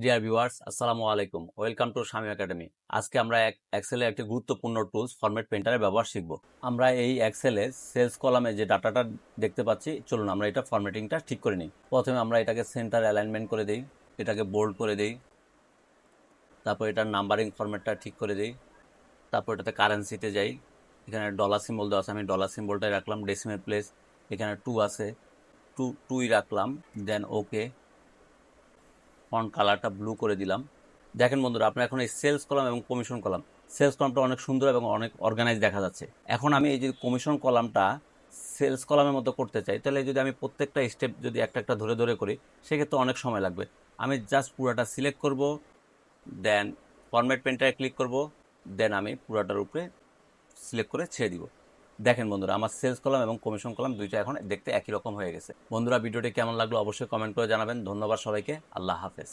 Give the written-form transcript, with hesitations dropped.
Dear viewers, আসসালামু আলাইকুম। Welcome to Shamim academy. আজকে আমরা এক্সেলে একটি গুরুত্বপূর্ণ টুলস ফরম্যাট পেইন্টারের ব্যবহার শিখব। আমরা এই এক্সেলে সেলস কলামে যে ডাটাটা দেখতে পাচ্ছি, চলুন আমরা এটা ফরম্যাটিংটা ঠিক করে নিই। প্রথমে আমরা এটাকে সেন্টার অ্যালাইনমেন্ট করে দিই, এটাকে বোল্ড করে দিই, তারপর এটার নাম্বারিং ফরম্যাটটা ঠিক করে দিই, তারপর এটাতে কারেন্সিতে যাই, এখানে ডলার সিম্বল দেওয়া আছে, আমি ডলার সিম্বলটাই রাখলাম, ডেসিমেল প্লেস এখানে 2 আছে, টুই রাখলাম, দেন ওকে, ফন্ট কালারটা ব্লু করে দিলাম। দেখেন বন্ধুরা, আপনার এখন এই সেলস কলাম এবং কমিশন কলাম, সেলস কলামটা অনেক সুন্দর এবং অনেক অর্গানাইজ দেখা যাচ্ছে। এখন আমি এই যে কমিশন কলামটা সেলস কলামের মতো করতে চাই, তাহলে যদি আমি প্রত্যেকটা স্টেপ যদি একটা একটা ধরে ধরে করি, সেক্ষেত্রে অনেক সময় লাগবে। আমি জাস্ট পুরাটা সিলেক্ট করব, দেন ফরম্যাট পেন্টারে ক্লিক করব, দেন আমি পুরাটার উপরে সিলেক্ট করে ছেড়ে দিব। দেখেন বন্ধুরা, আমার সেলস কলাম এবং কমিশন কলাম দুইটা এখন দেখতে একই রকম হয়ে গেছে। বন্ধুরা, ভিডিওটি কেমন লাগলো অবশ্যই কমেন্ট করে জানাবেন। ধন্যবাদ সবাইকে। আল্লাহ হাফেজ।